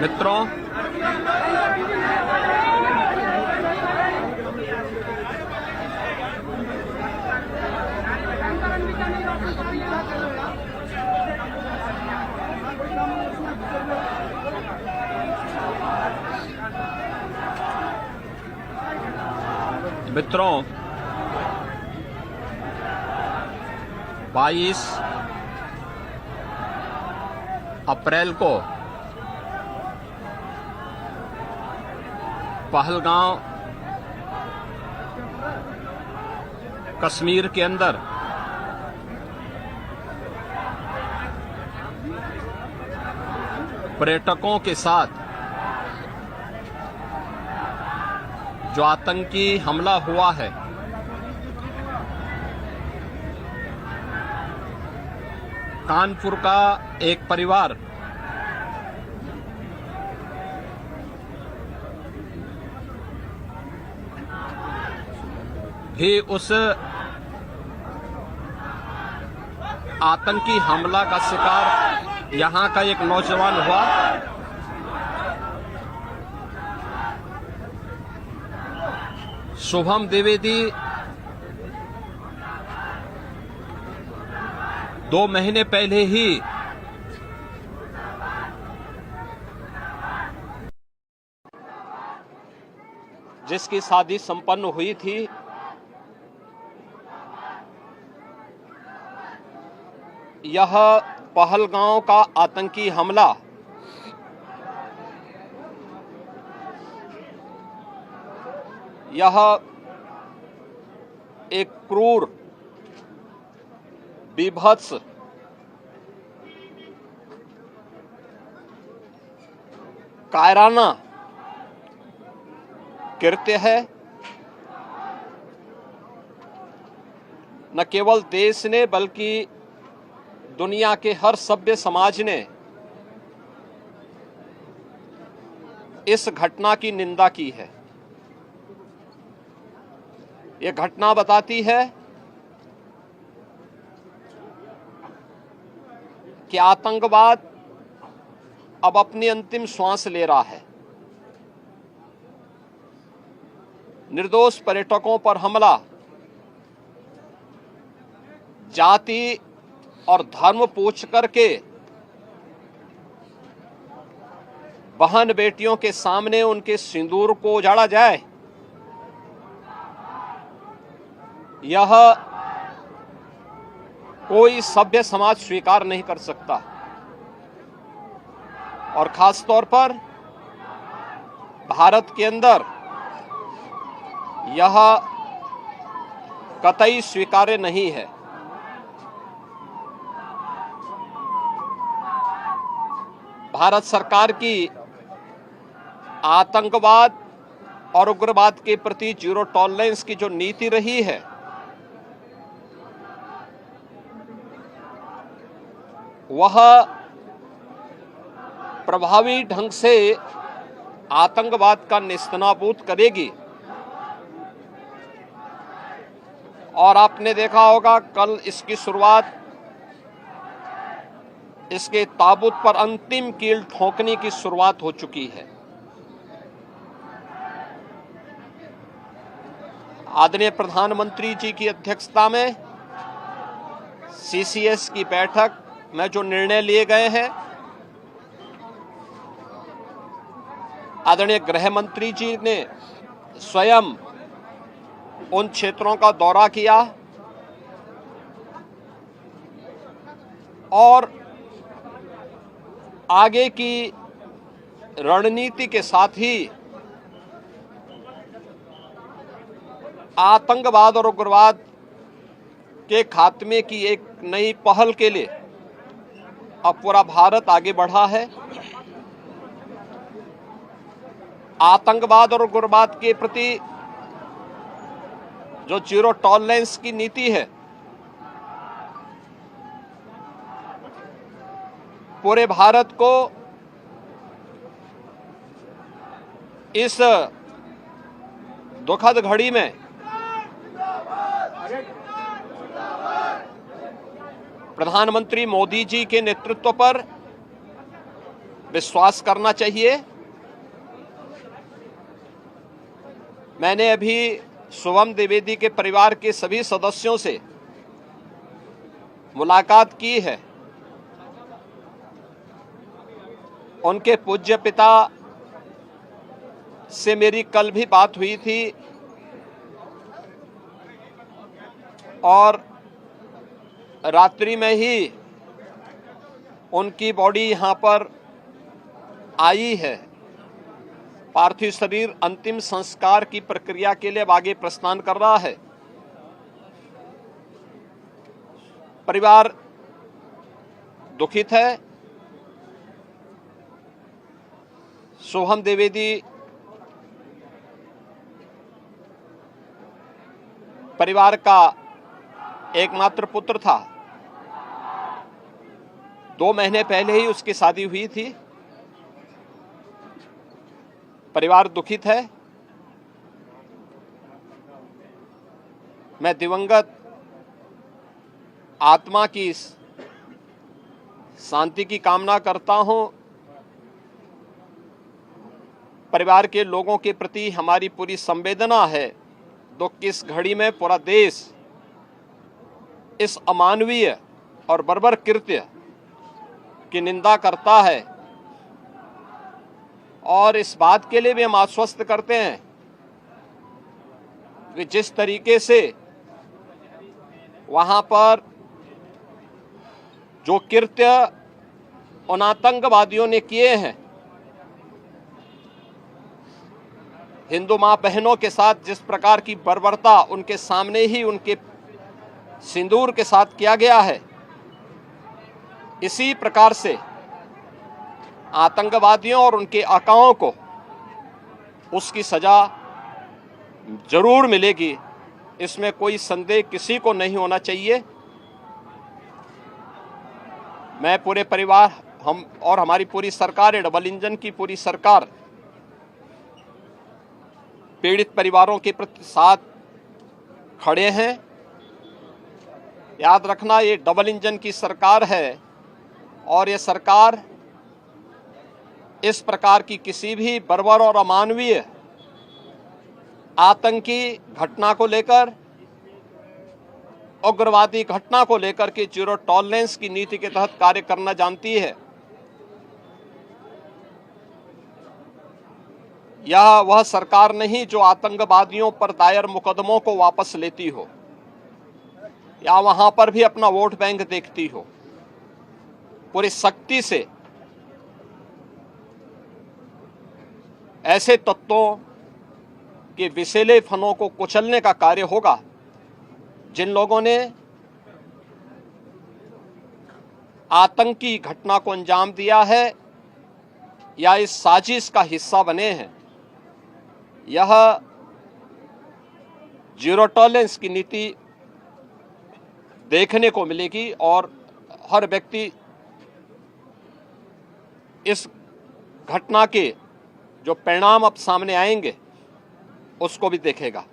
मित्रों, मित्रों 22 अप्रैल को पहलगांव कश्मीर के अंदर पर्यटकों के साथ जो आतंकी हमला हुआ है, कानपुर का एक परिवार भी उस आतंकी हमला का शिकार यहां का एक नौजवान हुआ। शुभम द्विवेदी 2 महीने पहले ही जिसकी शादी संपन्न हुई थी, यह पहलगांव का आतंकी हमला यह एक क्रूर, बीभत्स, कायराना कृत्य है। न केवल देश ने बल्कि दुनिया के हर सभ्य समाज ने इस घटना की निंदा की है। ये घटना बताती है कि आतंकवाद अब अपनी अंतिम श्वास ले रहा है। निर्दोष पर्यटकों पर हमला जाति और धर्म पूछ करके बहन बेटियों के सामने उनके सिंदूर को उजाड़ा जाए, यह कोई सभ्य समाज स्वीकार नहीं कर सकता। और खास तौर पर भारत के अंदर यह कतई स्वीकार्य नहीं है। भारत सरकार की आतंकवाद और उग्रवाद के प्रति जीरो टॉलरेंस की जो नीति रही है, वह प्रभावी ढंग से आतंकवाद का नेस्तनाबूद करेगी। और आपने देखा होगा, कल इसकी शुरुआत, इसके ताबूत पर अंतिम कील ठोकने की शुरुआत हो चुकी है। आदरणीय प्रधानमंत्री जी की अध्यक्षता में सीसीएस की बैठक में जो निर्णय लिए गए हैं, आदरणीय गृह मंत्री जी ने स्वयं उन क्षेत्रों का दौरा किया और आगे की रणनीति के साथ ही आतंकवाद और उग्रवाद के खात्मे की एक नई पहल के लिए अब पूरा भारत आगे बढ़ा है। आतंकवाद और उग्रवाद के प्रति जो जीरो टॉलरेंस की नीति है, पूरे भारत को इस दुखद घड़ी में प्रधानमंत्री मोदी जी के नेतृत्व पर विश्वास करना चाहिए। मैंने अभी शुभम द्विवेदी के परिवार के सभी सदस्यों से मुलाकात की है। उनके पूज्य पिता से मेरी कल भी बात हुई थी और रात्रि में ही उनकी बॉडी यहाँ पर आई है। पार्थिव शरीर अंतिम संस्कार की प्रक्रिया के लिए आगे प्रस्थान कर रहा है। परिवार दुखित है। शुभम द्विवेदी परिवार का एकमात्र पुत्र था। 2 महीने पहले ही उसकी शादी हुई थी। परिवार दुखित है। मैं दिवंगत आत्मा की शांति की कामना करता हूं। परिवार के लोगों के प्रति हमारी पूरी संवेदना है। दुख की इस घड़ी में पूरा देश इस अमानवीय और बर्बर कृत्य की निंदा करता है और इस बात के लिए भी हम आश्वस्त करते हैं कि जिस तरीके से वहां पर जो कृत्य उन आतंकवादियों ने किए हैं, हिंदू मां बहनों के साथ जिस प्रकार की बर्बरता उनके सामने ही उनके सिंदूर के साथ किया गया है, इसी प्रकार से आतंकवादियों और उनके आकाओं को उसकी सजा जरूर मिलेगी। इसमें कोई संदेह किसी को नहीं होना चाहिए। मैं पूरे परिवार, हम और हमारी पूरी सरकार, डबल इंजन की पूरी सरकार पीड़ित परिवारों के प्रति साथ खड़े हैं। याद रखना, ये डबल इंजन की सरकार है और ये सरकार इस प्रकार की किसी भी बर्बर और अमानवीय आतंकी घटना को लेकर, उग्रवादी घटना को लेकर के जीरो टॉलरेंस की नीति के तहत कार्य करना जानती है। यह वह सरकार नहीं जो आतंकवादियों पर दायर मुकदमों को वापस लेती हो या वहां पर भी अपना वोट बैंक देखती हो। पूरी सख्ती से ऐसे तत्वों के विषैले फनों को कुचलने का कार्य होगा जिन लोगों ने आतंकी घटना को अंजाम दिया है या इस साजिश का हिस्सा बने हैं। यह जीरो टॉलरेंस की नीति देखने को मिलेगी और हर व्यक्ति इस घटना के जो परिणाम अब सामने आएंगे उसको भी देखेगा।